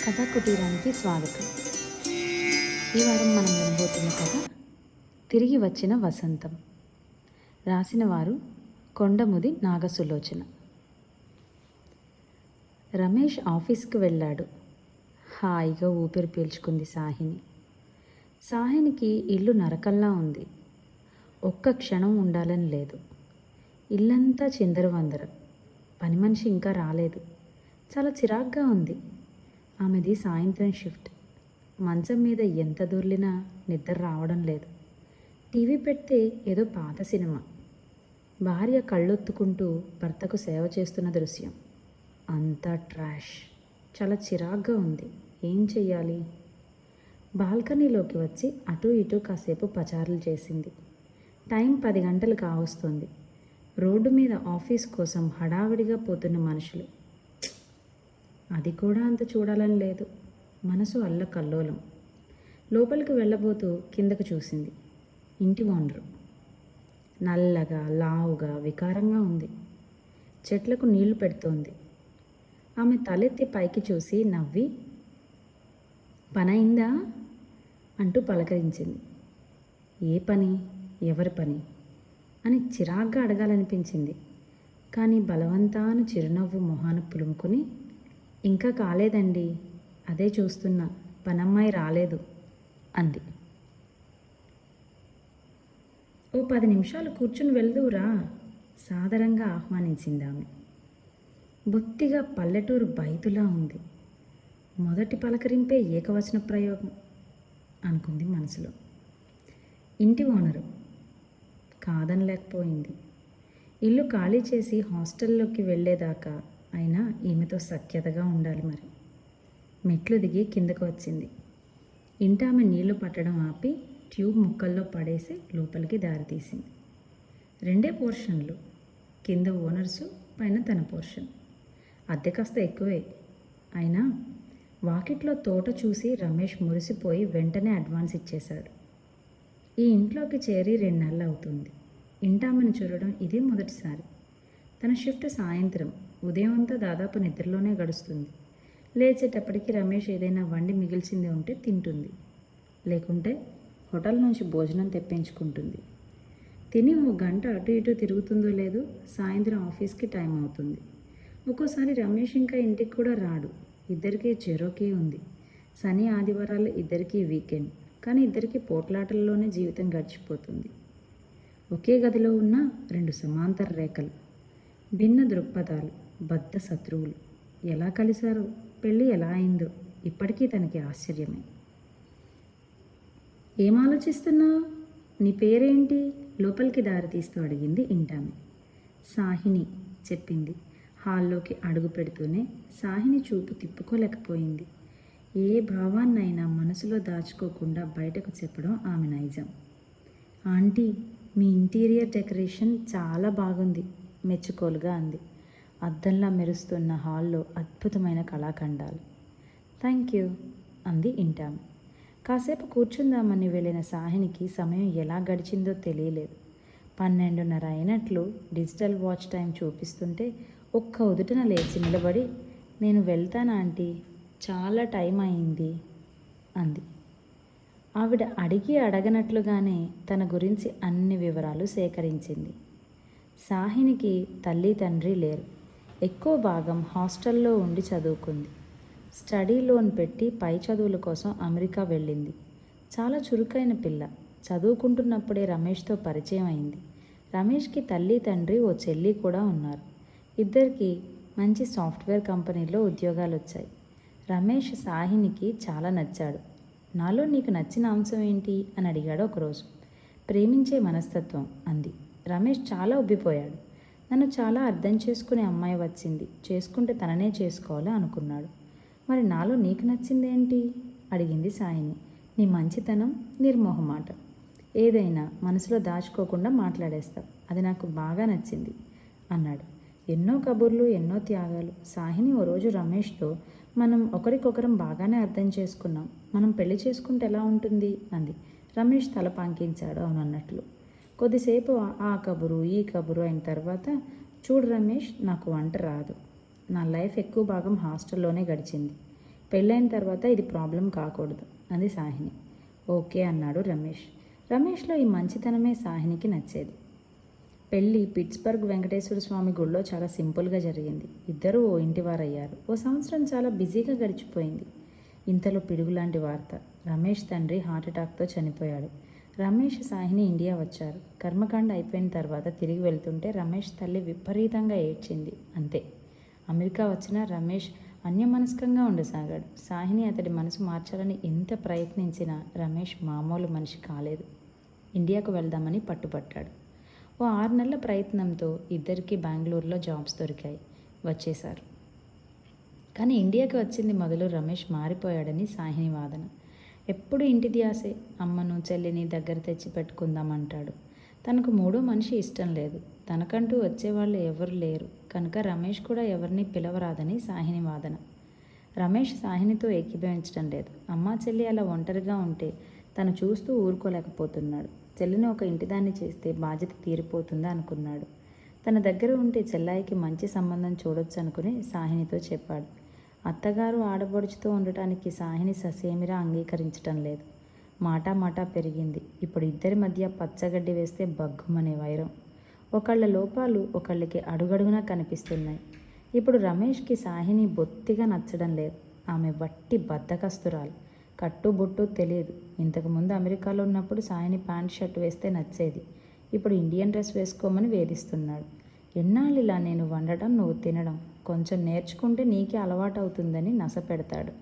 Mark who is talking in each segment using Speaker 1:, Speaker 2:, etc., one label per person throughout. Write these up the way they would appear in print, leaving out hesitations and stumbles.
Speaker 1: కథా కుటీరానికి స్వాగతం. ఈ వారం మనం వినబోతున్న కథ తిరిగి వచ్చిన వసంతం. రాసిన వారు కొండముది నాగసులోచన. రమేష్ ఆఫీస్కి వెళ్ళాడు. హాయిగా ఊపిరి పీల్చుకుంది సాహిని. సాహినికి ఇల్లు నరకల్లా ఉంది. ఒక్క క్షణం ఉండాలని లేదు. ఇల్లంతా చిందరవందర. పని మనిషి ఇంకా రాలేదు. చాలా చిరాగ్గా ఉంది. ఆమెది సాయంత్రం షిఫ్ట్. మంచం మీద ఎంత దొర్లినా నిద్ర రావడం లేదు. టీవీ పెడితే ఏదో పాత సినిమా. భార్య కళ్ళొత్తుకుంటూ భర్తకు సేవ చేస్తున్న దృశ్యం. అంతా ట్రాష్. చాలా చిరాగ్గా ఉంది. ఏం చెయ్యాలి? బాల్కనీలోకి వచ్చి అటూ ఇటూ కాసేపు పచారులు చేసింది. టైం 10 గంటలు కావస్తుంది. రోడ్డు మీద ఆఫీస్ కోసం హడావిడిగా పోతున్న మనుషులు. అది కూడా అంత చూడాలని లేదు. మనసు అల్లకల్లోలం. లోపలికి వెళ్ళబోతూ కిందకు చూసింది. ఇంటి ఓనరు నల్లగా, లావుగా, వికారంగా ఉంది. చెట్లకు నీళ్లు పెడుతోంది. ఆమె తలెత్తి పైకి చూసి నవ్వి, పనైందా అంటూ పలకరించింది. ఏ పని? ఎవరి పని అని చిరాగ్గా అడగాలనిపించింది. కానీ బలవంతాన చిరునవ్వు మొహాన పులుముకొని, ఇంకా కాలేదండి, అదే చూస్తున్నా, పనమ్మాయి రాలేదు అంది. ఓ 10 నిమిషాలు కూర్చుని వెళ్దువురా సాదరంగా ఆహ్వానించింది ఆమె. బొత్తిగా పల్లెటూరు బయతులా ఉంది. మొదటి పలకరింపే ఏకవచన ప్రయోగం అనుకుంది మనసులో. ఇంటి ఓనరు కాదనలేకపోయింది. ఇల్లు ఖాళీ చేసి హాస్టల్లోకి వెళ్ళేదాకా అయినా ఈమెతో సఖ్యతగా ఉండాలి మరి. మెట్లు దిగి కిందకు వచ్చింది. ఇంట ఆమె నీళ్లు పట్టడం ఆపి ట్యూబ్ ముక్కల్లో పడేసి లోపలికి దారితీసింది. 2 పోర్షన్లు. కింద ఓనర్సు, పైన తన పోర్షన్. అద్దె కాస్త ఎక్కువే. అయినా వాకిట్లో తోట చూసి రమేష్ మురిసిపోయి వెంటనే అడ్వాన్స్ ఇచ్చేశాడు. ఈ ఇంట్లోకి చేరి 2 నెలలు అవుతుంది. ఇంటామెను చూడడం ఇదే మొదటిసారి. తన షిఫ్ట్ సాయంత్రం. ఉదయం అంతా దాదాపు నిద్రలోనే గడుస్తుంది. లేచేటప్పటికి రమేష్ ఏదైనా వండి మిగిల్చింది ఉంటే తింటుంది. లేకుంటే హోటల్ నుంచి భోజనం తెప్పించుకుంటుంది. తిని 1 గంట అటు ఇటు తిరుగుతుందో లేదో సాయంత్రం ఆఫీస్కి టైం అవుతుంది. ఒక్కోసారి రమేష్ ఇంకా ఇంటికి కూడా రాడు. ఇద్దరికీ చెరోకీ ఉంది. శని ఆదివారాలు ఇద్దరికీ వీకెండ్. కానీ ఇద్దరికీ పోట్లాటల్లోనే జీవితం గడిచిపోతుంది. ఒకే గదిలో ఉన్న 2 సమాంతర రేఖలు. భిన్న దృక్పథాలు, బద్ధ శత్రువులు. ఎలా కలిశారో, పెళ్ళి ఎలా అయిందో ఇప్పటికీ తనకి ఆశ్చర్యమే. ఏం ఆలోచిస్తున్నావు? నీ పేరేంటి? లోపలికి దారి తీస్తూ అడిగింది ఇంటామె. సాహిని చెప్పింది. హాల్లోకి అడుగు పెడుతూనే సాహిని చూపు తిప్పుకోలేకపోయింది. ఏ భావాన్నైనా మనసులో దాచుకోకుండా బయటకు చెప్పడం ఆమె నైజం. ఆంటీ, మీ ఇంటీరియర్ డెకరేషన్ చాలా బాగుంది మెచ్చుకోలుగా అంది. అద్దంలా మెరుస్తున్న హాల్లో అద్భుతమైన కళాఖండాలు. థ్యాంక్ యూ అంది ఇంటామె. కాసేపు కూర్చుందామని వెళ్ళిన సాహినికి సమయం ఎలా గడిచిందో తెలియలేదు. 12:30 అయినట్లు డిజిటల్ వాచ్ టైం చూపిస్తుంటే ఒక్క ఉదుటన లేచి నిలబడి, నేను వెళ్తానా ఆంటీ, చాలా టైం అయింది అంది. ఆవిడ అడిగి అడగనట్లుగానే తన గురించి అన్ని వివరాలు సేకరించింది. సాహినికి తల్లి తండ్రి లేరు. ఎక్కువ భాగం హాస్టల్లో ఉండి చదువుకుంది. స్టడీ లోన్ పెట్టి పై చదువుల కోసం అమెరికా వెళ్ళింది. చాలా చురుకైన పిల్ల. చదువుకుంటున్నప్పుడే రమేష్తో పరిచయం అయింది. రమేష్కి తల్లి తండ్రి ఓ చెల్లి కూడా ఉన్నారు. ఇద్దరికి మంచి సాఫ్ట్వేర్ కంపెనీలో ఉద్యోగాలు వచ్చాయి. రమేష్ సాహినికి చాలా నచ్చాడు. నాలో నీకు నచ్చిన అంశం ఏంటి అని అడిగాడు ఒకరోజు. ప్రేమించే మనస్తత్వం అంది. రమేష్ చాలా ఉబ్బిపోయాడు. నన్ను చాలా అర్థం చేసుకునే అమ్మాయి వచ్చింది, చేసుకుంటే తననే చేసుకోవాలి అనుకున్నాడు. మరి నాలో నీకు నచ్చిందేంటి అడిగింది సాయిని. నీ మంచితనం, నిర్మోహమాట. ఏదైనా మనసులో దాచుకోకుండా మాట్లాడేస్తావు. అది నాకు బాగా నచ్చింది అన్నాడు. ఎన్నో కబుర్లు, ఎన్నో త్యాగాలు. సాహిని ఓ రోజు రమేష్తో, మనం ఒకరికొకరం బాగానే అర్థం చేసుకున్నాం, మనం పెళ్లి చేసుకుంటే ఎలా ఉంటుంది అంది. రమేష్ తల పాంకించాడు అవునన్నట్లు. కొద్దిసేపు ఆ కబురు ఈ కబురు అయిన తర్వాత, చూడు రమేష్, నాకు వంట రాదు. నా లైఫ్ ఎక్కువ భాగం హాస్టల్లోనే గడిచింది. పెళ్ళైన తర్వాత ఇది ప్రాబ్లం కాకూడదు అంది సాహిని. ఓకే అన్నాడు రమేష్. రమేష్లో ఈ మంచితనమే సాహినికి నచ్చేది. పెళ్ళి పిట్స్బర్గ్ వెంకటేశ్వర స్వామి గుడిలో చాలా సింపుల్గా జరిగింది. ఇద్దరూ ఓ ఇంటివారయ్యారు. ఓ సంవత్సరం చాలా బిజీగా గడిచిపోయింది. ఇంతలో పిడుగులాంటి వార్త. రమేష్ తండ్రి హార్ట్అటాక్తో చనిపోయాడు. రమేష్ సాహిని ఇండియా వచ్చారు. కర్మకాండ అయిపోయిన తర్వాత తిరిగి వెళ్తుంటే రమేష్ తల్లి విపరీతంగా ఏడ్చింది. అంతే. అమెరికా వచ్చిన రమేష్ అన్యమనస్కంగా ఉండసాగాడు. సాహిని అతడి మనసు మార్చాలని ఎంత ప్రయత్నించినా రమేష్ మామూలు మనిషి కాలేదు. ఇండియాకు వెళ్దామని పట్టుపట్టాడు. ఓ 6 నెలల ప్రయత్నంతో ఇద్దరికి బెంగళూరులో జాబ్స్ దొరికాయి. వచ్చేశారు. కానీ ఇండియాకి వచ్చింది మొదలు రమేష్ మారిపోయాడని సాహిని వాదన. ఎప్పుడు ఇంటి ధ్యాసే. అమ్మను చెల్లిని దగ్గర తెచ్చి పెట్టుకుందామంటాడు. తనకు మూడో మనిషి ఇష్టం లేదు. తనకంటూ వచ్చేవాళ్ళు ఎవరు లేరు కనుక రమేష్ కూడా ఎవరిని పిలవరాదని సాహిని వాదన. రమేష్ సాహినితో ఏకీభవించడం లేదు. అమ్మా చెల్లి అలా ఒంటరిగా ఉంటే తను చూస్తూ ఊరుకోలేకపోతున్నాడు. చెల్లిని ఒక ఇంటిదాన్ని చేస్తే బాధ్యత తీరిపోతుందా అనుకున్నాడు. తన దగ్గర ఉంటే చెల్లాయికి మంచి సంబంధం చూడొచ్చు అనుకుని సాహినితో చెప్పాడు. అత్తగారు ఆడపడుచుతో ఉండటానికి సాహిని ససేమిరా అంగీకరించటం లేదు. మాటా పెరిగింది. ఇప్పుడు ఇద్దరి మధ్య పచ్చగడ్డి వేస్తే బగ్గుమనే వైరం. ఒకళ్ళ లోపాలు ఒకళ్ళకి అడుగడుగునా కనిపిస్తున్నాయి. ఇప్పుడు రమేష్కి సాహిని బొత్తిగా నచ్చడం లేదు. ఆమె వట్టి బద్ధకస్తురాలు. కట్టుబొట్టు తెలియదు. ఇంతకుముందు అమెరికాలో ఉన్నప్పుడు సాహిని ప్యాంట్ షర్ట్ వేస్తే నచ్చేది. ఇప్పుడు ఇండియన్ డ్రెస్ వేసుకోమని వేధిస్తున్నాడు. ఎన్నాళ్ళు ఇలా నేను వండటం నువ్వు తినడం, కొంచెం నేర్చుకుంటే నీకే అలవాటు అవుతుందని నస పెడతాడు.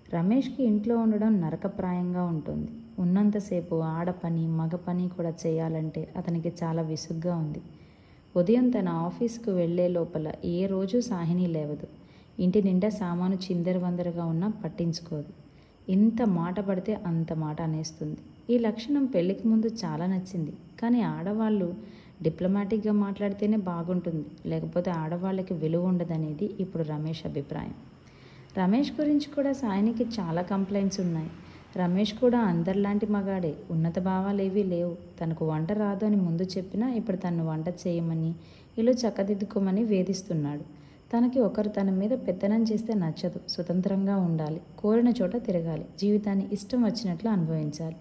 Speaker 1: రమేష్కి ఇంట్లో ఉండడం నరకప్రాయంగా ఉంటుంది. ఉన్నంతసేపు ఆడ పని మగ పని కూడా చేయాలంటే అతనికి చాలా విసుగ్గా ఉంది. ఉదయం తన ఆఫీస్కు వెళ్లే లోపల ఏ రోజు సాహిని లేవదు. ఇంటి నిండా సామాను చిందరవందరగా ఉన్నా పట్టించుకోదు. ఇంత మాట పడితే అంత మాట అనేస్తుంది. ఈ లక్షణం పెళ్లికి ముందు చాలా నచ్చింది. కానీ ఆడవాళ్ళు డిప్లొమాటిక్గా మాట్లాడితేనే బాగుంటుంది, లేకపోతే ఆడవాళ్ళకి విలువ ఉండదనేది ఇప్పుడు రమేష్ అభిప్రాయం. రమేష్ గురించి కూడా సాయినికి చాలా కంప్లైంట్స్ ఉన్నాయి. రమేష్ కూడా అందరిలాంటి మగాడే. ఉన్నత భావాలు ఏవీ లేవు. తనకు వంట రాదు అని ముందు చెప్పినా ఇప్పుడు తను వంట చేయమని, ఇల్లు చక్కదిద్దుకోమని వేధిస్తున్నాడు. తనకి ఒకరు తన మీద పెత్తనం చేస్తే నచ్చదు. స్వతంత్రంగా ఉండాలి, కోరిన చోట తిరగాలి, జీవితాన్ని ఇష్టం వచ్చినట్లు అనుభవించాలి.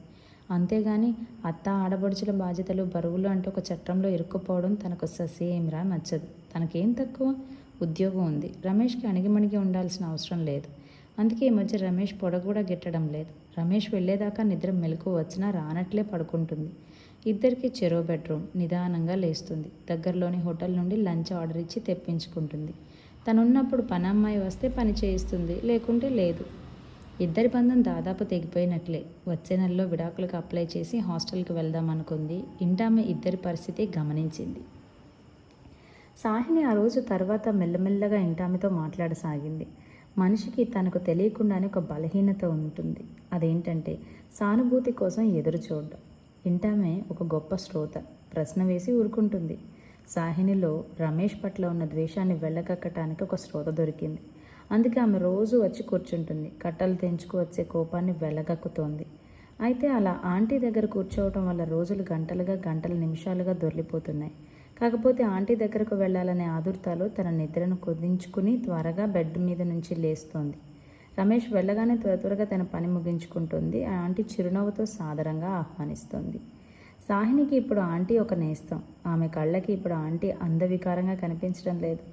Speaker 1: అంతేగాని అత్త ఆడబడుచుల బాధ్యతలు బరువులు అంటూ ఒక చట్టంలో ఇరుక్కుపోవడం తనకు ససేమిరా నచ్చదు. తనకేం తక్కువ? ఉద్యోగం ఉంది. రమేష్కి అణిగిమణిగి ఉండాల్సిన అవసరం లేదు. అందుకే ఈ మధ్య రమేష్ పొడ కూడా గిట్టడం లేదు. రమేష్ వెళ్ళేదాకా నిద్ర మెలకు వచ్చినా రానట్లే పడుకుంటుంది. ఇద్దరికి చెరో బెడ్రూమ్. నిదానంగా లేస్తుంది. దగ్గరలోని హోటల్ నుండి లంచ్ ఆర్డర్ ఇచ్చి తెప్పించుకుంటుంది. తనున్నప్పుడు పనమ్మాయి వస్తే పని చేయిస్తుంది, లేకుంటే లేదు. ఇద్దరి బంధం దాదాపు తెగిపోయినట్లే. వచ్చే నెలలో విడాకులకు అప్లై చేసి హాస్టల్కి వెళ్దామనుకుంది. ఇంటామె ఇద్దరి పరిస్థితి గమనించింది. సాహిని ఆ రోజు తర్వాత మెల్లమెల్లగా ఇంటామెతో మాట్లాడసాగింది. మనిషికి తనకు తెలియకుండానే ఒక బలహీనత ఉంటుంది. అదేంటంటే సానుభూతి కోసం ఎదురు చూడడం. ఇంటామె ఒక గొప్ప శ్రోత. ప్రశ్న వేసి ఊరుకుంటుంది. సాహినిలో రమేష్ పట్ల ఉన్న ద్వేషాన్ని వెళ్ళకక్కటానికి ఒక శ్రోత దొరికింది. అందుకే ఆమె రోజు వచ్చి కూర్చుంటుంది. కట్టలు తెంచుకు వచ్చే కోపాన్ని వెళ్ళగక్కుతోంది. అయితే అలా ఆంటీ దగ్గర కూర్చోవటం వల్ల రోజులు గంటలు నిమిషాలుగా దొర్లిపోతున్నాయి. కాకపోతే ఆంటీ దగ్గరకు వెళ్ళాలనే ఆదుర్తాలో తన నిద్రను కుదించుకుని త్వరగా బెడ్ మీద నుంచి లేస్తోంది. రమేష్ వెళ్ళగానే త్వరగా తన పని ముగించుకుంటుంది. ఆ ఆంటీ చిరునవ్వుతో సాదరంగా ఆహ్వానిస్తోంది. సాహినికి ఇప్పుడు ఆంటీ ఒక నేస్తం. ఆమె కళ్ళకి ఇప్పుడు ఆంటీ అందవికారంగా కనిపించడం లేదు.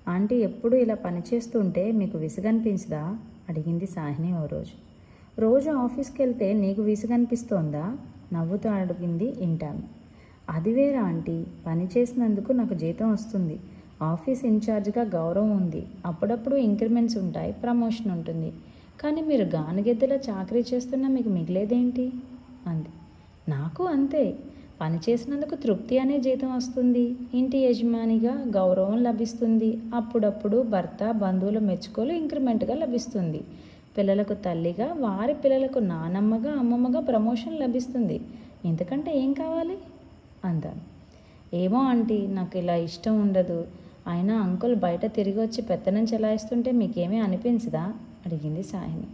Speaker 1: ఆంటీ ఎప్పుడు ఇలా పనిచేస్తుంటే మీకు విసుగనిపించదా? అడిగింది సాహిని ఓ రోజు. రోజు ఆఫీస్కి వెళ్తే నీకు విసుగనిపిస్తోందా? నవ్వుతూ అడిగింది ఇంటామె. అది వేరే ఆంటీ, పని చేసినందుకు నాకు జీతం వస్తుంది, ఆఫీస్ ఇన్ఛార్జ్గా గౌరవం ఉంది, అప్పుడప్పుడు ఇంక్రిమెంట్స్ ఉంటాయి, ప్రమోషన్ ఉంటుంది. కానీ మీరు గానుగెద్దులా చాకరీ చేస్తున్నా మీకు మిగిలేదేంటి అంది. నాకు అంతే. పని చేసినందుకు తృప్తి అనే జీతం వస్తుంది, ఇంటి యజమానిగా గౌరవం లభిస్తుంది, అప్పుడప్పుడు భర్త బంధువుల మెచ్చుకోలు ఇంక్రిమెంట్గా లభిస్తుంది, పిల్లలకు తల్లిగా వారి పిల్లలకు నానమ్మగా అమ్మమ్మగా ప్రమోషన్ లభిస్తుంది. ఇంతకంటే ఏం కావాలి అందాను. ఏమో ఆంటీ, నాకు ఇలా ఇష్టం ఉండదు. అయినా అంకుల్ బయట తిరిగి వచ్చి పెత్తనం చెలాయిస్తుంటే మీకేమీ అనిపించదా అడిగింది సాహిని.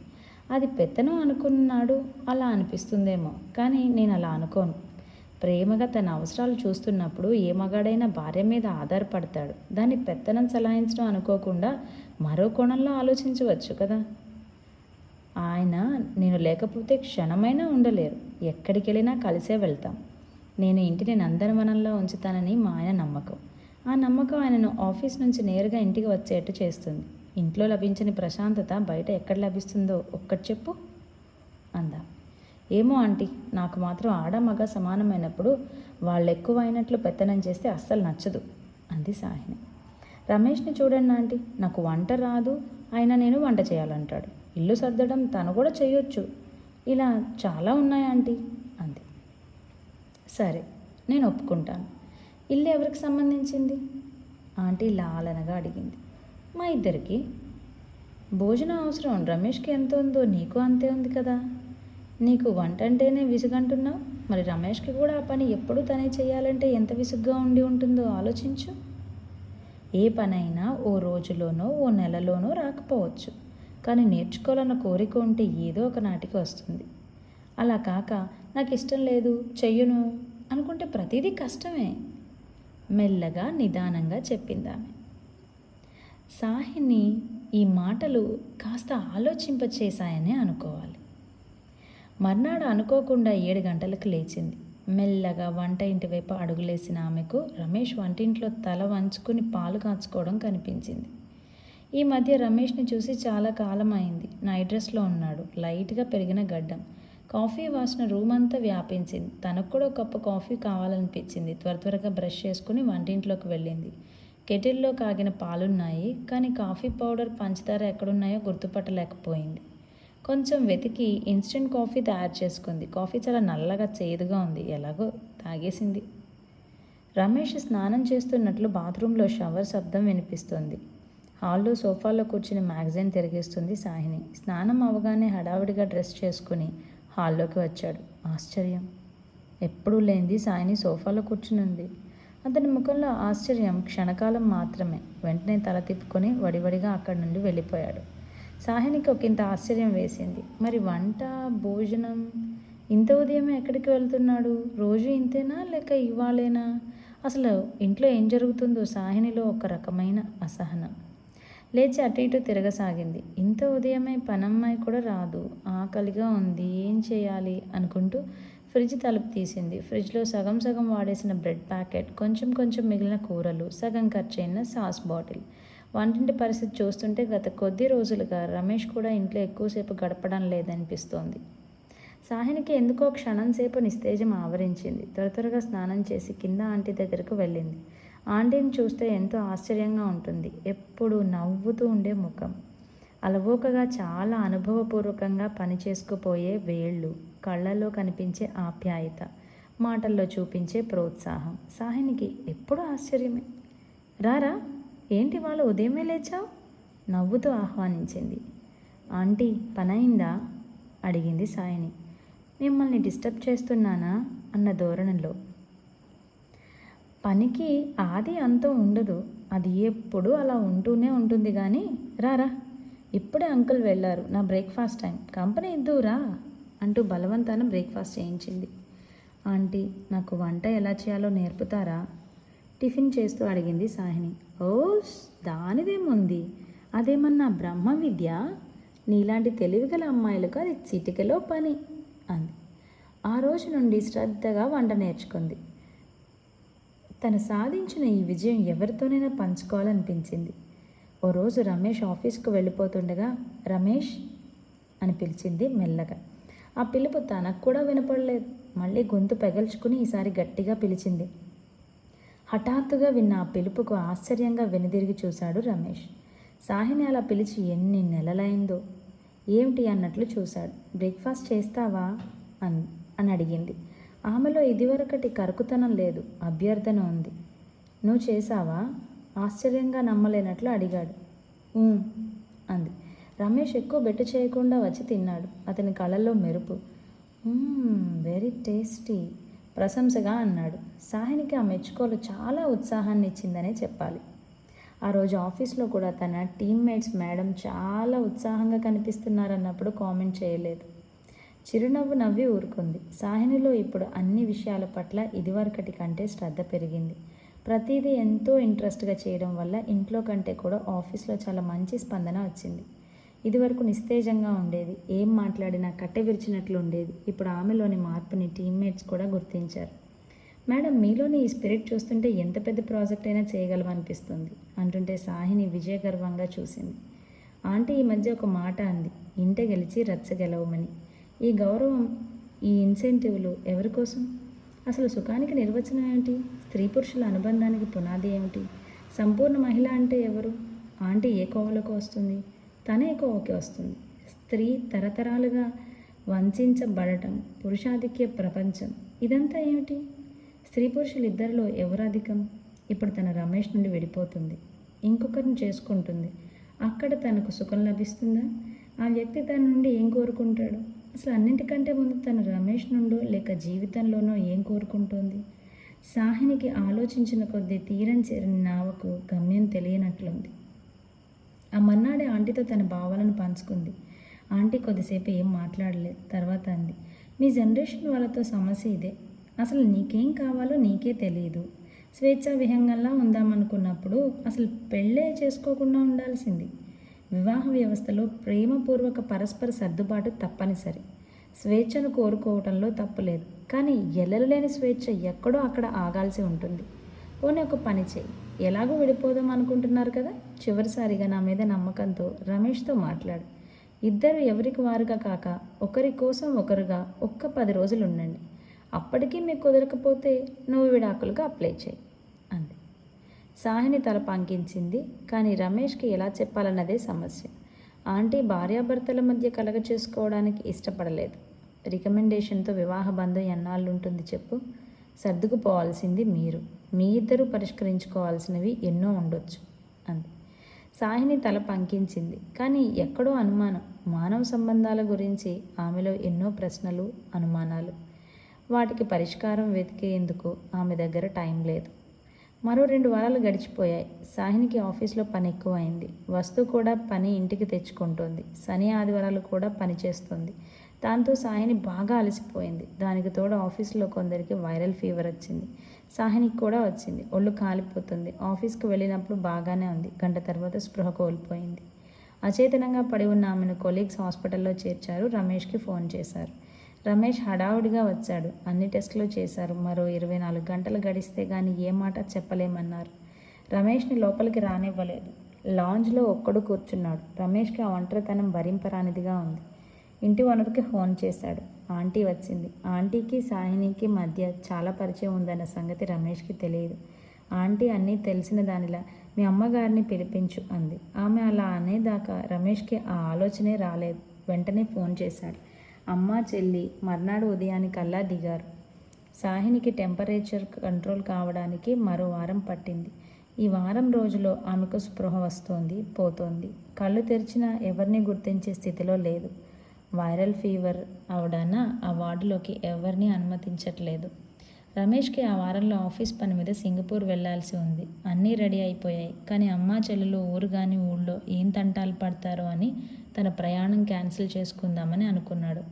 Speaker 1: అది పెత్తనం అనుకున్నాడు, అలా అనిపిస్తుందేమో, కానీ నేను అలా అనుకోను. ప్రేమగా తన అవసరాలు చూస్తున్నప్పుడు ఏ మగాడైనా భార్య మీద ఆధారపడతాడు. దాన్ని పెత్తనం చలాయించడం అనుకోకుండా మరో కోణంలో ఆలోచించవచ్చు కదా. ఆయన నేను లేకపోతే క్షణమైనా ఉండలేరు. ఎక్కడికి వెళ్ళినా కలిసే వెళ్తాం. నేను ఇంటిని నందనవనంలో ఉంచుతానని మా ఆయన నమ్మకం. ఆ నమ్మకం ఆయనను ఆఫీస్ నుంచి నేరుగా ఇంటికి వచ్చేట్టు చేస్తుంది. ఇంట్లో లభించని ప్రశాంతత బయట ఎక్కడ లభిస్తుందో ఒక్కటి చెప్పు అందా. ఏమో ఆంటీ, నాకు మాత్రం ఆడ మగ సమానమైనప్పుడు వాళ్ళు ఎక్కువ అయినట్లు పెత్తనం చేస్తే అస్సలు నచ్చదు అంది సాహిని. రమేష్ని చూడండి ఆంటీ, నాకు వంట రాదు, అయినా నేను వంట చేయాలంటాడు. ఇల్లు సర్దడం తను కూడా చేయొచ్చు. ఇలా చాలా ఉన్నాయి ఆంటీ అంది. సరే, నేను ఒప్పుకుంటాను. ఇల్లు ఎవరికి సంబంధించింది? ఆంటీ లాలనగా అడిగింది. మా ఇద్దరికి. భోజనం అవసరం రమేష్కి ఎంత ఉందో నీకు అంతే ఉంది కదా. నీకు వంట అంటేనే విసుగంటున్నావు, మరి రమేష్కి కూడా ఆ పని ఎప్పుడూ తనే చేయాలంటే ఎంత విసుగ్గా ఉండి ఉంటుందో ఆలోచించు. ఏ పనైనా ఓ రోజులోనో ఓ నెలలోనో రాకపోవచ్చు, కానీ నేర్చుకోవాలన్న కోరిక ఉంటే ఏదో ఒక నాటికి వస్తుంది. అలా కాక నాకు ఇష్టం లేదు, చెయ్యను అనుకుంటే ప్రతిదీ కష్టమే మెల్లగా నిదానంగా చెప్పిందామె. సాహిని ఈ మాటలు కాస్త ఆలోచింపచేశాయనే అనుకోవాలి. మర్నాడు అనుకోకుండా 7 గంటలకు లేచింది. మెల్లగా వంట ఇంటి వైపు అడుగులేసిన ఆమెకు రమేష్ వంటింట్లో తల వంచుకుని పాలు కాచుకోవడం కనిపించింది. ఈ మధ్య రమేష్ని చూసి చాలా కాలం అయింది. నైట్ డ్రెస్లో ఉన్నాడు. లైట్గా పెరిగిన గడ్డం. కాఫీ వాసన రూమ్ అంతా వ్యాపించింది. తనకు కూడా ఒక కప్పు కాఫీ కావాలనిపించింది. త్వరగా బ్రష్ చేసుకుని వంటింట్లోకి వెళ్ళింది. కెటిల్లో కాగిన పాలున్నాయి, కానీ కాఫీ పౌడర్ పంచదార ఎక్కడున్నాయో గుర్తుపట్టలేకపోయింది. కొంచెం వెతికి ఇన్స్టెంట్ కాఫీ తయారు చేసుకుంది. కాఫీ చాలా నల్లగా చేదుగా ఉంది. ఎలాగో తాగేసింది. రమేష్ స్నానం చేస్తున్నట్లు బాత్రూంలో షవర్ శబ్దం వినిపిస్తుంది. హాల్లో సోఫాలో కూర్చుని మ్యాగజైన్ తిరిగిస్తుంది సాహిని. స్నానం అవగానే హడావిడిగా డ్రెస్ చేసుకుని హాల్లోకి వచ్చాడు. ఆశ్చర్యం. ఎప్పుడూ లేనిది సాయిని సోఫాలో కూర్చుని ఉంది. అతని ముఖంలో ఆశ్చర్యం క్షణకాలం మాత్రమే. వెంటనే తల తిప్పుకొని వడివడిగా అక్కడి నుండి వెళ్ళిపోయాడు. సాహినికి ఒకంత ఆశ్చర్యం వేసింది. మరి వంట, భోజనం ఇంత ఉదయమే ఎక్కడికి వెళ్తున్నాడు? రోజు ఇంతేనా లేక ఇవాళేనా? అసలు ఇంట్లో ఏం జరుగుతుందో సాహినిలో ఒక రకమైన అసహనం. లేచి అటు ఇటు తిరగసాగింది. ఇంత ఉదయమే పనమ్మాయి కూడా రాదు, ఆకలిగా ఉంది, ఏం చేయాలి అనుకుంటూ ఫ్రిడ్జ్ తలుపు తీసింది. ఫ్రిడ్జ్లో సగం సగం వాడేసిన బ్రెడ్ ప్యాకెట్, కొంచెం మిగిలిన కూరలు, సగం ఖర్చయిన సాస్ బాటిల్. వంటింటి పరిస్థితి చూస్తుంటే గత కొద్ది రోజులుగా రమేష్ కూడా ఇంట్లో ఎక్కువసేపు గడపడం లేదనిపిస్తోంది. సాహినికి ఎందుకో క్షణం సేపు నిస్తేజం ఆవరించింది. త్వరగా స్నానం చేసి కింద ఆంటీ దగ్గరకు వెళ్ళింది. ఆంటీని చూస్తే ఎంతో ఆశ్చర్యంగా ఉంటుంది. ఎప్పుడూ నవ్వుతూ ఉండే ముఖం, అలవోకగా చాలా అనుభవపూర్వకంగా పనిచేసుకుపోయే వేళ్ళు, కళ్ళల్లో కనిపించే ఆప్యాయత, మాటల్లో చూపించే ప్రోత్సాహం. సాహినికి ఎప్పుడూ ఆశ్చర్యమే. రారా, ఏంటి వాళ్ళు ఉదయమే లేచావు? నవ్వుతూ ఆహ్వానించింది. ఆంటీ, పనయిందా అడిగింది సాయిని. మిమ్మల్ని డిస్టర్బ్ చేస్తున్నానా అన్న ధోరణిలో. పనికి ఆది అంతం ఉండదు, అది ఎప్పుడు అలా ఉంటూనే ఉంటుంది. కానీ రారా, ఇప్పుడే అంకుల్ వెళ్ళారు, నా బ్రేక్ఫాస్ట్ టైం, కంపెనీ ఇద్దురా అంటూ బలవంతాన బ్రేక్ఫాస్ట్ చేయించింది. ఆంటీ, నాకు వంట ఎలా చేయాలో నేర్పుతారా? టిఫిన్ చేస్తూ అడిగింది సాహిని. ఓస్, దానిదేముంది, అదేమన్నా బ్రహ్మ విద్య? నీలాంటి తెలివిగల అమ్మాయిలకు అది చిటికలో పని అంది. ఆ రోజు నుండి శ్రద్ధగా వంట నేర్చుకుంది. తను సాధించిన ఈ విజయం ఎవరితోనైనా పంచుకోవాలనిపించింది. ఓ రోజు రమేష్ ఆఫీస్కు వెళ్ళిపోతుండగా రమేష్ అని పిలిచింది మెల్లగా. ఆ పిలుపు తనకు కూడా వినపడలేదు. మళ్ళీ గొంతు పెగల్చుకుని ఈసారి గట్టిగా పిలిచింది. హఠాత్తుగా విన్న ఆ పిలుపుకు ఆశ్చర్యంగా వెనుదిరిగి చూశాడు రమేష్. సాహిని అలా పిలిచి ఎన్ని నెలలైందో ఏమిటి అన్నట్లు చూశాడు. బ్రేక్ఫాస్ట్ చేస్తావా అని అడిగింది. ఆమెలో ఇదివరకటి కరుకుతనం లేదు, అభ్యర్థన ఉంది. నువ్వు చేశావా? ఆశ్చర్యంగా నమ్మలేనట్లు అడిగాడు. అంది. రమేష్ ఎక్కువ బెట్టు చేయకుండా వచ్చి తిన్నాడు. అతని కళ్ళల్లో మెరుపు. వెరీ టేస్టీ ప్రశంసగా అన్నాడు. సాహినికి ఆ మెచ్చుకోలు చాలా ఉత్సాహాన్ని ఇచ్చిందనే చెప్పాలి. ఆ రోజు ఆఫీస్లో కూడా తన టీమ్మేట్స్ మేడం చాలా ఉత్సాహంగా కనిపిస్తున్నారన్నప్పుడు కామెంట్ చేయలేదు. చిరునవ్వు నవ్వి ఊరుకుంది. సాహినిలో ఇప్పుడు అన్ని విషయాల పట్ల ఇదివరకటి కంటే శ్రద్ధ పెరిగింది. ప్రతిదీ ఎంతో ఇంట్రెస్ట్గా చేయడం వల్ల ఇంట్లో కంటే కూడా ఆఫీస్లో చాలా మంచి స్పందన వచ్చింది. ఇదివరకు నిస్తేజంగా ఉండేది, ఏం మాట్లాడినా కట్టె విరిచినట్లు ఉండేది. ఇప్పుడు ఆమెలోని మార్పుని టీమ్మేట్స్ కూడా గుర్తించారు. మేడం, మీలోని ఈ స్పిరిట్ చూస్తుంటే ఎంత పెద్ద ప్రాజెక్ట్ అయినా చేయగలమనిపిస్తుంది అంటుంటే సాహిని విజయగర్వంగా చూసింది. ఆంటీ ఈ మధ్య ఒక మాట అంది, ఇంట గెలిచి రచ్చ గెలవమని. ఈ గౌరవం, ఈ ఇన్సెంటివ్లు ఎవరి కోసం? అసలు సుఖానికి నిర్వచనం ఏమిటి? స్త్రీ పురుషుల అనుబంధానికి పునాది ఏమిటి? సంపూర్ణ మహిళ అంటే ఎవరు? ఆంటీ ఏ కోవలకు వస్తుంది? తనే కోవకి వస్తుంది. స్త్రీ తరతరాలుగా వంచబడటం, పురుషాధిక్య ప్రపంచం, ఇదంతా ఏమిటి? స్త్రీ పురుషులు ఇద్దరిలో ఎవరు అధికం? ఇప్పుడు తన రమేష్ నుండి విడిపోతుంది, ఇంకొకరిని చేసుకుంటుంది. అక్కడ తనకు సుఖం లభిస్తుందా? ఆ వ్యక్తి తన నుండి ఏం కోరుకుంటాడు? అసలు అన్నింటికంటే ముందు తన రమేష్ నుండో లేక జీవితంలోనో ఏం కోరుకుంటుంది? సాహినికి ఆలోచించిన కొద్దీ తీరం చేరిన నావకు గమ్యం తెలియనట్లుంది. ఆ మన్నాడే ఆంటీతో తన భావాలను పంచుకుంది. ఆంటీ కొద్దిసేపు ఏం మాట్లాడలేదు. తర్వాత అంది, మీ జనరేషన్ వాళ్ళతో సమస్య ఇదే. అసలు నీకేం కావాలో నీకే తెలియదు. స్వేచ్ఛా విహంగంలా ఉందామనుకున్నప్పుడు అసలు పెళ్ళే చేసుకోకుండా ఉండాల్సింది. వివాహ వ్యవస్థలో ప్రేమపూర్వక పరస్పర సర్దుబాటు తప్పనిసరి. స్వేచ్ఛను కోరుకోవటంలో తప్పులేదు, కానీ ఎల్లలేని స్వేచ్ఛ ఎక్కడో అక్కడ ఆగాల్సి ఉంటుంది. పోనీ ఒక పని చేయి, ఎలాగో విడిపోదాం అనుకుంటున్నారు కదా, చివరిసారిగా నా మీద నమ్మకంతో రమేష్తో మాట్లాడు. ఇద్దరు ఎవరికి వారుగా కాక ఒకరి కోసం ఒకరుగా ఒక్క 10 రోజులు ఉండండి. అప్పటికీ మీకు కుదరకపోతే నువ్వు విడాకులుగా అప్లై చేయి అంది. సాహిని తల పంకించింది, కానీ రమేష్కి ఎలా చెప్పాలన్నదే సమస్య. ఆంటీ భార్యాభర్తల మధ్య కలగ చేసుకోవడానికి ఇష్టపడలేదు. రికమెండేషన్తో వివాహ బంధం ఎన్నాళ్ళుంటుంది చెప్పు? సర్దుకుపోవాల్సింది మీరు. మీ ఇద్దరూ పరిష్కరించుకోవాల్సినవి ఎన్నో ఉండొచ్చు అంది. సాహిని తల పంకించింది, కానీ ఎక్కడో అనుమానం. మానవ సంబంధాల గురించి ఆమెలో ఎన్నో ప్రశ్నలు, అనుమానాలు. వాటికి పరిష్కారం వెతికేందుకు ఆమె దగ్గర టైం లేదు. మరో 2 వారాలు గడిచిపోయాయి. సాహినికి ఆఫీస్లో పని ఎక్కువైంది. వస్తు కూడా పని ఇంటికి తెచ్చుకుంటోంది. శని ఆదివారాలు కూడా పని చేస్తుంది. దాంతో సాహిని బాగా అలసిపోయింది. దానికి తోడు ఆఫీసులో కొందరికి వైరల్ ఫీవర్ వచ్చింది. సాహినికి కూడా వచ్చింది. ఒళ్ళు కాలిపోతుంది. ఆఫీస్కి వెళ్ళినప్పుడు బాగానే ఉంది. గంట తర్వాత స్పృహ కోల్పోయింది. అచేతనంగా పడి ఉన్న ఆమెను కొలీగ్స్ హాస్పిటల్లో చేర్చారు. రమేష్కి ఫోన్ చేశారు. రమేష్ హడావుడిగా వచ్చాడు. అన్ని టెస్టులు చేశారు. మరో 24 గంటలు గడిస్తే కానీ ఏ మాట చెప్పలేమన్నారు. రమేష్ని లోపలికి రానివ్వలేదు. లాంజ్లో ఒక్కడు కూర్చున్నాడు. రమేష్కి ఆ ఒంటరితనం భరింపరానిదిగా ఉంది. ఇంటి ఓనర్కి ఫోన్ చేశాడు. ఆంటీ వచ్చింది. ఆంటీకి సాహినికి మధ్య చాలా పరిచయం ఉందన్న సంగతి రమేష్కి తెలియదు. ఆంటీ అన్నీ తెలిసిన దానిలా, మీ అమ్మగారిని పిలిపించు అంది. ఆమె అలా అనేదాకా రమేష్కి ఆ ఆలోచనే రాలేదు. వెంటనే ఫోన్ చేశాడు. అమ్మ, చెల్లి మర్నాడు ఉదయానికల్లా దిగారు. సాహినికి టెంపరేచర్ కంట్రోల్ కావడానికి మరో వారం పట్టింది. ఈ వారం రోజులో ఆమెకు స్పృహ వస్తోంది, పోతోంది. కళ్ళు తెరిచినా ఎవరిని గుర్తించే స్థితిలో లేదు. వైరల్ ఫీవర్ అవడాన ఆ వార్డులోకి ఎవరిని అనుమతించట్లేదు. రమేష్కి ఆ వారంలో ఆఫీస్ పని మీద సింగపూర్ వెళ్లాల్సి ఉంది. అన్నీ రెడీ అయిపోయాయి. కానీ అమ్మా చెల్లెలు ఊరు కాని ఊళ్ళో ఏం తంటాలు పడతారో అని తన ప్రయాణం క్యాన్సిల్ చేసుకుందామని అనుకున్నాడు.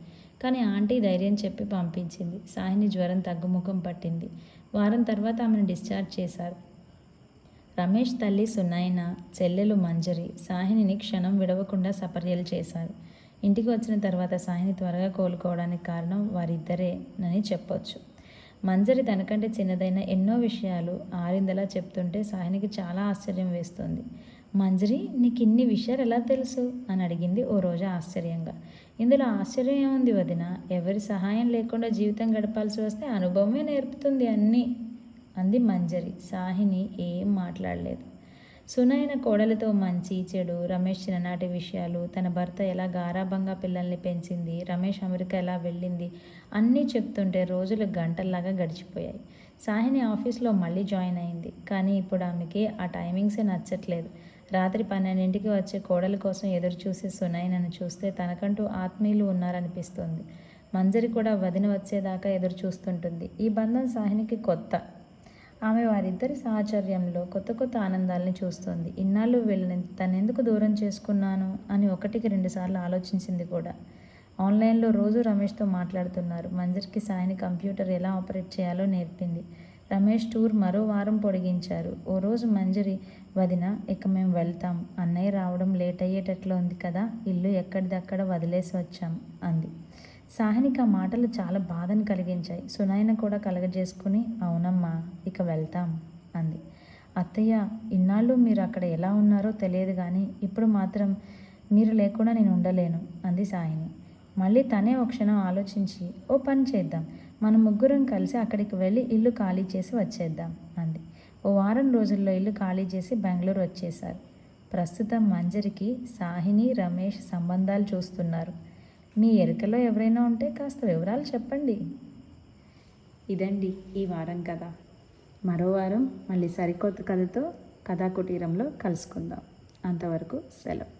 Speaker 1: కానీ ఆంటీ ధైర్యం చెప్పి పంపించింది. సాహిని జ్వరం తగ్గుముఖం పట్టింది. వారం తర్వాత ఆమెను డిశ్చార్జ్ చేశారు. రమేష్ తల్లి సునైన, చెల్లెలు మంజరి సాహినిని క్షణం విడవకుండా సపర్యలు చేశారు. ఇంటికి వచ్చిన తర్వాత సాహిని త్వరగా కోలుకోవడానికి కారణం వారిద్దరేనని చెప్పొచ్చు. మంజరి తనకంటే చిన్నదైన ఎన్నో విషయాలు ఆరిందలా చెప్తుంటే సాహినికి చాలా ఆశ్చర్యం వేస్తుంది. మంజరి, నీకు ఇన్ని విషయాలు ఎలా తెలుసు అని అడిగింది ఓ రోజు ఆశ్చర్యంగా. ఇందులో ఆశ్చర్యం ఏముంది వదిన? ఎవరి సహాయం లేకుండా జీవితం గడపాల్సి వస్తే అనుభవమే నేర్పుతుంది అన్నీ అంది మంజరి. సాహిని ఏం మాట్లాడలేదు. సునైన కోడలితో మంచి చెడు, రమేష్ చిన్ననాటి విషయాలు, తన భర్త ఎలా గారాబంగా పిల్లల్ని పెంచింది, రమేష్ అమెరికా ఎలా వెళ్ళింది అన్నీ చెప్తుంటే రోజులు గంటల్లాగా గడిచిపోయాయి. సాహిని ఆఫీస్లో మళ్ళీ జాయిన్ అయింది. కానీ ఇప్పుడు ఆమెకి ఆ టైమింగ్సే నచ్చట్లేదు. రాత్రి 12ంటికి వచ్చే కోడలి కోసం ఎదురు చూసే సునైనను చూస్తే తనకంటూ ఆత్మీయులు ఉన్నారనిపిస్తుంది. మంజరి కూడా వదిన వచ్చేదాకా ఎదురు చూస్తుంటుంది. ఈ బంధం సాహినికి కొత్త. ఆమె వారిద్దరి సాహచర్యంలో కొత్త కొత్త ఆనందాలని చూస్తోంది. ఇన్నాళ్ళు వీళ్ళని తనెందుకు దూరం చేసుకున్నాను అని 1-2 సార్లు ఆలోచించింది కూడా. ఆన్లైన్లో రోజు రమేష్తో మాట్లాడుతున్నారు. మంజరికి సాయిని కంప్యూటర్ ఎలా ఆపరేట్ చేయాలో నేర్పింది.
Speaker 2: రమేష్ టూర్ మరో వారం పొడిగించారు. ఓ రోజు మంజరి, వదిన ఇక మేము వెళ్తాం. అన్నయ్య రావడం లేట్ అయ్యేటట్లు ఉంది కదా, ఇల్లు ఎక్కడిదక్కడ వదిలేసి వచ్చాం అంది. సాహినికి ఆ మాటలు చాలా బాధను కలిగించాయి. సునయన కూడా కలగజేసుకుని అవునమ్మా ఇక వెళ్తాం అంది. అత్తయ్య, ఇన్నాళ్ళు మీరు అక్కడ ఎలా ఉన్నారో తెలియదు కానీ ఇప్పుడు మాత్రం మీరు లేకుండా నేను ఉండలేను అంది సాహిని. మళ్ళీ తనే ఒక క్షణం ఆలోచించి ఓ పని చేద్దాం, మనం ముగ్గురం కలిసి అక్కడికి వెళ్ళి ఇల్లు ఖాళీ చేసి వచ్చేద్దాం అంది. ఓ వారం రోజుల్లో ఇల్లు ఖాళీ చేసి బెంగళూరు వచ్చేశారు. ప్రస్తుతం మంజరికి సాహిని, రమేష్ సంబంధాలు చూస్తున్నారు. మీ ఎరుకలో ఎవరైనా ఉంటే కాస్త వివరాలు చెప్పండి.
Speaker 1: ఇదండి ఈ వారం కథ. మరో వారం మళ్ళీ సరికొత్త కథతో కథా కుటీరంలో కలుసుకుందాం. అంతవరకు సెలవు.